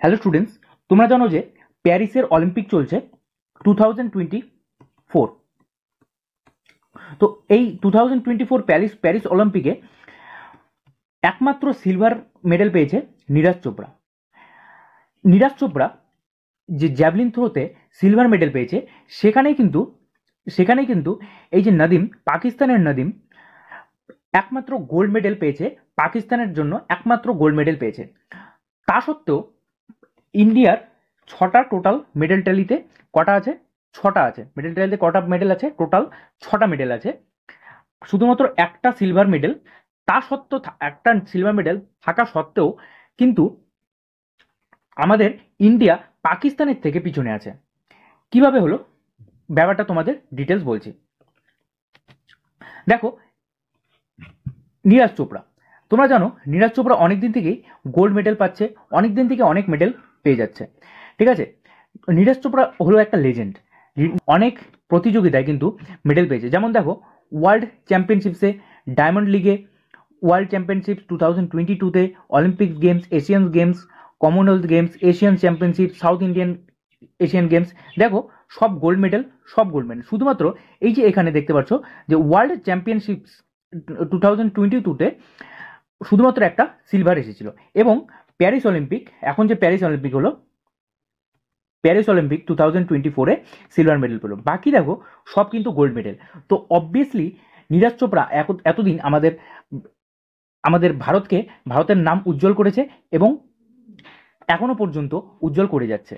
Hello students, তোমরা জানো যে প্যারিসের অলিম্পিক চলছে 2024। তো এই 2024 প্যারিস অলিম্পিকে একমাত্র সিলভার মেডেল পেয়েছে নীরজ চোপড়া। নীরজ চোপড়া যে জ্যাভলিন থ্রোতে সিলভার মেডেল পেয়েছে, সেখানেই কিন্তু এই যে নদীম, পাকিস্তানের নদীম একমাত্র গোল্ড মেডেল পেয়েছে, পাকিস্তানের জন্য একমাত্র গোল্ড মেডেল পেয়েছে। তা সত্ত্বেও ইন্ডিয়ার ছটা টোটাল মেডেল ট্যালিতে কটা আছে? ছটা আছে। মেডেল ট্যালিতে কটা মেডেল আছে? টোটাল ছটা মেডেল আছে। শুধুমাত্র একটা সিলভার মেডেল, তা সত্ত্বেও একটা সিলভার মেডেল থাকা সত্ত্বেও কিন্তু আমাদের ইন্ডিয়া পাকিস্তানের থেকে পিছনে আছে। কিভাবে হলো ব্যাপারটা তোমাদের ডিটেলস বলছি। দেখো, নীরজ চোপড়া, তোমরা জানো নীরজ চোপড়া অনেকদিন থেকেই গোল্ড মেডেল পাচ্ছে, অনেকদিন থেকে অনেক মেডেল পেয়ে যাচ্ছে, ঠিক আছে। নীরজ চোপড়া হলো একটা লেজেন্ড, অনেক প্রতিযোগিতায় কিন্তু মেডেল পেয়েছে। যেমন দেখো, ওয়ার্ল্ড চ্যাম্পিয়নশিপসে, ডায়মন্ড লিগে, ওয়ার্ল্ড চ্যাম্পিয়নশিপ 2022-তে, Olympic Games, Asian Games, Commonwealth Games, Asian championship, South Indian Asian Games, দেখো সব গোল্ড মেডেল, সব গোল্ড মেডেল। শুধুমাত্র এই যে এখানে দেখতে পাচ্ছ যে ওয়ার্ল্ড চ্যাম্পিয়নশিপস 2022-তে শুধুমাত্র একটা সিলভার এসেছিল। এবং প্যারিস অলিম্পিক, এখন যে প্যারিস অলিম্পিক হলো, প্যারিস অলিম্পিক 2024-এ সিলভার মেডেল পেল। বাকি দেখো সব কিন্তু গোল্ড মেডেল। তো অবভিয়াসলি নীরজ চোপড়া এতদিন আমাদের ভারতের নাম উজ্জ্বল করেছে এবং এখনো পর্যন্ত উজ্জ্বল করে যাচ্ছে।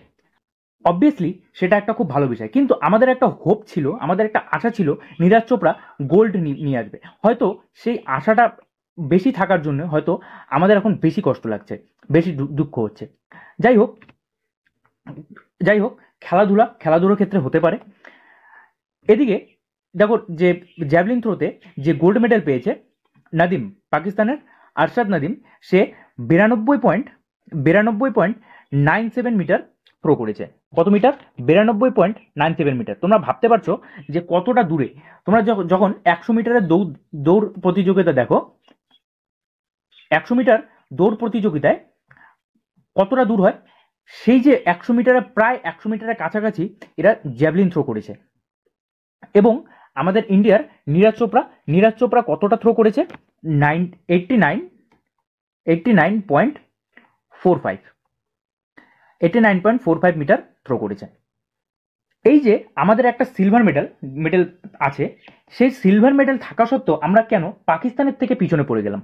অবভিয়াসলি সেটা একটা খুব ভালো বিষয়, কিন্তু আমাদের একটা হোপ ছিল, আমাদের একটা আশা ছিল নীরজ চোপড়া গোল্ড নিয়ে আসবে। হয়তো সেই আশাটা বেশি থাকার জন্য হয়তো আমাদের এখন বেশি কষ্ট লাগছে, বেশি দুঃখ হচ্ছে। যাই হোক, খেলাধুলার ক্ষেত্রে হতে পারে। এদিকে দেখো, যে জ্যাভলিন থ্রোতে যে গোল্ড মেডেল পেয়েছে নাদিম, পাকিস্তানের আরশাদ নাদিম, সে 92.97 মিটার থ্রো করেছে। কত মিটার? 92.97 মিটার। তোমরা ভাবতে পারছো যে কতটা দূরে। তোমরা যখন 100 মিটারের দৌড় প্রতিযোগিতা দেখো, 100 মিটার দৌড় প্রতিযোগিতায় কতটা দূর হয়, সেই যে 100 মিটারে, প্রায় 100 মিটারের কাছাকাছি এরা জ্যাভলিন থ্রো করেছে। এবং আমাদের ইন্ডিয়ার নীরজ চোপড়া কতটা থ্রো করেছে? 89.45 মিটার থ্রো করেছে। এই যে আমাদের একটা সিলভার মেডেল আছে, সেই সিলভার মেডেল থাকা সত্ত্বেও আমরা কেন পাকিস্তানের থেকে পিছনে পড়ে গেলাম?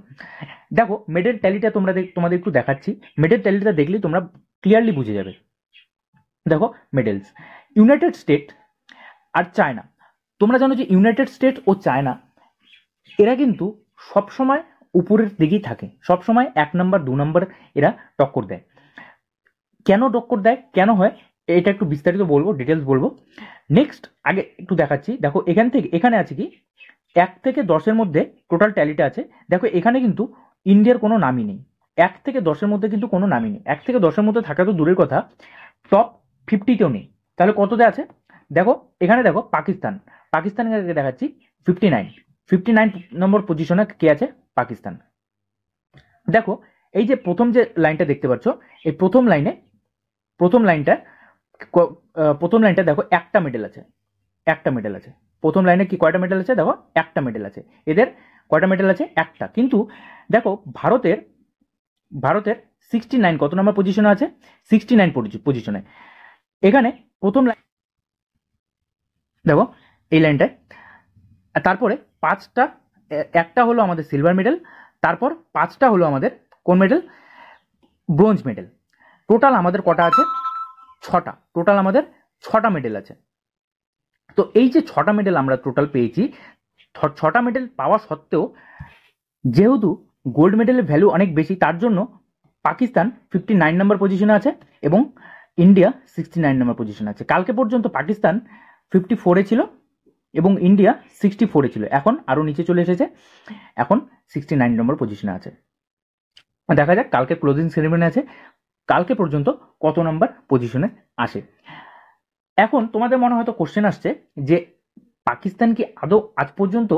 দেখো, মেডেল ট্যালিটা তোমাদের একটু দেখাচ্ছি। মেডেল ট্যালিটা দেখলেই তোমরা ক্লিয়ারলি বুঝে যাবে। দেখো মেডেলস, ইউনাইটেড স্টেট আর চায়না। তোমরা জানো যে ইউনাইটেড স্টেট ও চায়না এরা কিন্তু সবসময় উপরের দিকেই থাকে, সবসময় 1 নম্বর 2 নম্বর এরা টক্কর দেয়। কেন টক্কর দেয়, কেন হয়, এটা একটু বিস্তারিত বলবো, ডিটেলস বলবো নেক্সট। আগে একটু দেখাচ্ছি। দেখো এখানে আছে কি 1 থেকে 10-এর মধ্যে টোটাল ট্যালিটা আছে। দেখো এখানে কিন্তু ইন্ডিয়ার কোনো নামই নেই। 1 থেকে 10-এর মধ্যে কিন্তু কোনো নামই নেই। 1 থেকে 10-এর মধ্যে থাকা তো দূরের কথা, টপ 50-তেও নেই। তাহলে কততে আছে? দেখো এখানে দেখো পাকিস্তানকে দেখাচ্ছি 59 নম্বর পজিশনে কে আছে? পাকিস্তান। দেখো এই যে প্রথম যে লাইনটা দেখতে পাচ্ছ, এই প্রথম লাইনটা দেখো একটা মেডেল আছে। প্রথম লাইনে কি কয়টা মেডেল আছে? দেখো একটা মেডেল আছে। এদের কয়টা মেডেল আছে? একটা। কিন্তু দেখো ভারতের 69 কত নম্বর পজিশনে আছে? 69 পজিশনে। এখানে প্রথম লাইন দেখো, এই লাইনটায়। তারপরে একটা হলো আমাদের সিলভার মেডেল, তারপর 5টা হলো আমাদের কোন মেডেল? Bronze medal. টোটাল আমাদের কটা আছে? 6টা। টোটাল আমাদের 6টা মেডেল আছে। তো এই যে 6টা মেডেল আমরা টোটাল পেয়েছি, 6টা মেডেল পাওয়া সত্ত্বেও যেহেতু গোল্ড মেডেলের ভ্যালু অনেক বেশি, তার জন্য পাকিস্তান 59 নম্বর পজিশনে আছে এবং ইন্ডিয়া 69 নম্বর পজিশনে আছে। কালকে পর্যন্ত পাকিস্তান 54-এ ছিল এবং ইন্ডিয়া 64-এ ছিল। এখন আরও নিচে চলে এসেছে, এখন 69 নম্বর পজিশনে আছে। দেখা যাক কালকে ক্লোজিং সেরিমনি আছে, কালকে পর্যন্ত কত নম্বর পজিশনে আসে। এখন তোমাদের মনে হয়তো কোশ্চেন আসছে যে পাকিস্তান কি আদৌ আজ পর্যন্ত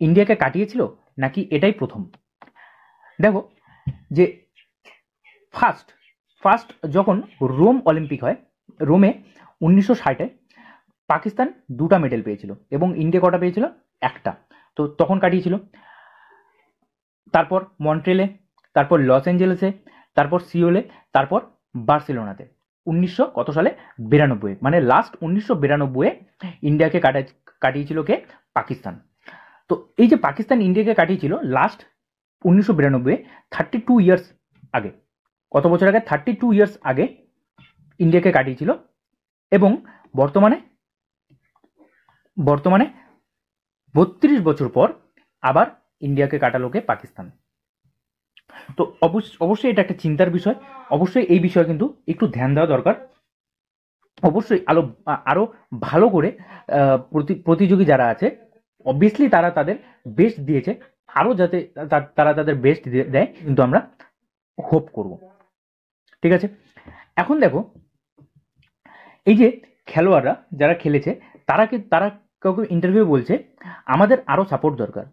ইন্ডিয়াকে কাটিয়েছিল নাকি এটাই প্রথম? দেখো যে ফার্স্ট ফার্স্ট যখন রোম অলিম্পিক হয়, রোমে 1960-এ পাকিস্তান 2টা মেডেল পেয়েছিল এবং ইন্ডিয়া কটা পেয়েছিল? 1টা। তো তখন কাটিয়েছিল। তারপর মন্ট্রিলে, তারপর লস অ্যাঞ্জেলেসে, তারপর সিওলে, তারপর বার্সেলোনাতে। 1900 কত সালে? 92, মানে লাস্ট 1992-এ ইন্ডিয়াকে কাটিয়েছিল কে? পাকিস্তান। তো এই যে পাকিস্তান ইন্ডিয়াকে কাটিয়েছিল লাস্ট 1992-এ, 32 ইয়ার্স আগে। কত বছর আগে? 32 ইয়ার্স আগে ইন্ডিয়াকে কাটিয়েছিল এবং বর্তমানে 32 বছর পর আবার ইন্ডিয়াকে কাটালো কে? পাকিস্তান। তো অবশ্যই এটা একটা চিন্তার বিষয়। অবশ্যই এই বিষয়ে কিন্তু একটু ধ্যান দেওয়া দরকার। অবশ্যই আরো ভালো করে প্রতিযোগী যারা আছে, অবভিয়াসলি তারা তাদের বেস্ট দিয়েছে, আরো যাতে তারা তাদের বেস্ট দেয় কিন্তু আমরা হোপ করব। ঠিক আছে, এখন দেখো এই যে খেলোয়াড়রা যারা খেলেছে তারা কাউকে ইন্টারভিউ বলছে আমাদের আরো সাপোর্ট দরকার।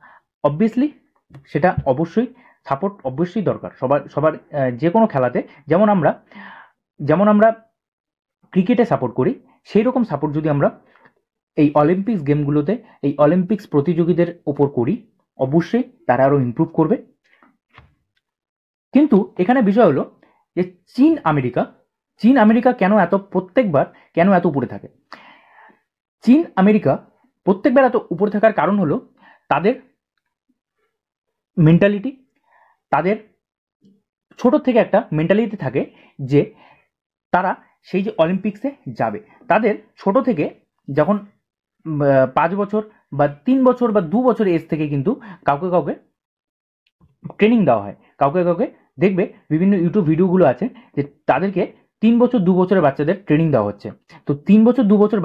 অবভিয়াসলি সেটা অবশ্যই সাপোর্ট অবশ্যই দরকার সবার যে কোনো খেলাতে। যেমন আমরা ক্রিকেটে সাপোর্ট করি, সেই রকম সাপোর্ট যদি আমরা এই অলিম্পিক্স গেমগুলোতে, এই অলিম্পিক্স প্রতিযোগীদের ওপর করি, অবশ্যই তারা আরো ইমপ্রুভ করবে। কিন্তু এখানে বিষয় হলো যে চীন আমেরিকা প্রত্যেকবার কেন এত উপরে থাকে? চীন আমেরিকা প্রত্যেকবার এত উপরে থাকার কারণ হলো তাদের মেন্টালিটি। তাদের ছোট থেকে একটা মেন্টালিটি থাকে যে তারা সেই যে অলিম্পিক্সে যাবে, তাদের ছোট থেকে যখন 5 বছর বা 3 বছর বা 2 বছর এজ থেকে কিন্তু কাউকে ট্রেনিং দেওয়া হয়। কাউকে দেখবে বিভিন্ন ইউটিউব ভিডিওগুলো আছে যে তাদেরকে 3 বছর 2 বছরের বাচ্চাদের ট্রেনিং দেওয়া হচ্ছে। তো 3 বছর 2 বছর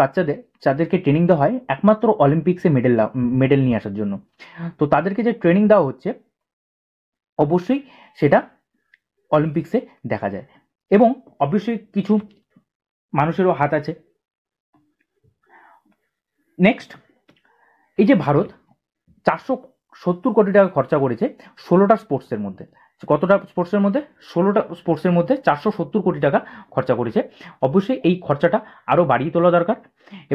যাদেরকে ট্রেনিং দেওয়া হয় একমাত্র অলিম্পিক্সে মেডেল নিয়ে আসার জন্য। তো তাদেরকে যে ট্রেনিং দেওয়া হচ্ছে অবশ্যই সেটা অলিম্পিক্সে দেখা যায় এবং অবশ্যই কিছু মানুষেরও হাত আছে। নেক্সট, এই যে ভারত 470 কোটি টাকা খরচা করেছে 16টা স্পোর্টসের মধ্যে। কতটা স্পোর্টসের মধ্যে? 16টা স্পোর্টসের মধ্যে 470 কোটি টাকা খরচা করেছে। অবশ্যই এই খরচাটা আরো বাড়িয়ে তোলা দরকার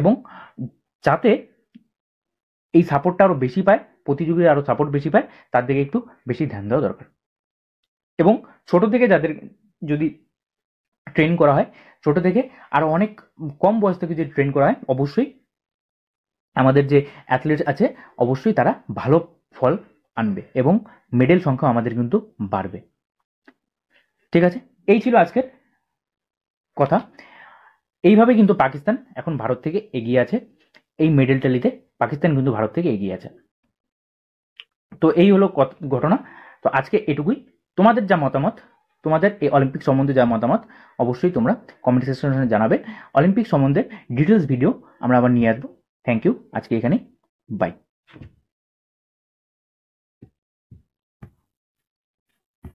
এবং যাতে এই সাপোর্টটা আরো বেশি পায়, প্রতিযোগীরা আরো সাপোর্ট বেশি পায়, তার দিকে একটু বেশি ধ্যান দেওয়া দরকার। এবং ছোট থেকে যাদের যদি ট্রেন করা হয়, ছোট থেকে আরো অনেক কম বয়স থেকে যদি ট্রেন করা হয়, অবশ্যই আমাদের যে অ্যাথলেট আছে অবশ্যই তারা ভালো ফল আনবে এবং মেডেল সংখ্যা আমাদের কিন্তু বাড়বে। ঠিক আছে, এই ছিল আজকের কথা। এইভাবে কিন্তু পাকিস্তান এখন ভারত থেকে এগিয়ে আছে। এই মেডেল ট্যালিতে পাকিস্তান কিন্তু ভারত থেকে এগিয়ে আছে। তো এই হলো ঘটনা। তো আজকে এটুকুই। তোমাদের যা মতামত, তোমাদের এই অলিম্পিক সম্বন্ধে যা মতামত অবশ্যই তোমরা কমেন্ট সেকশনে জানাবে। অলিম্পিক সম্বন্ধে ডিটেলস ভিডিও আমরা আবার নিয়ে আসবো। থ্যাংক ইউ, আজকে এখানেই, বাই।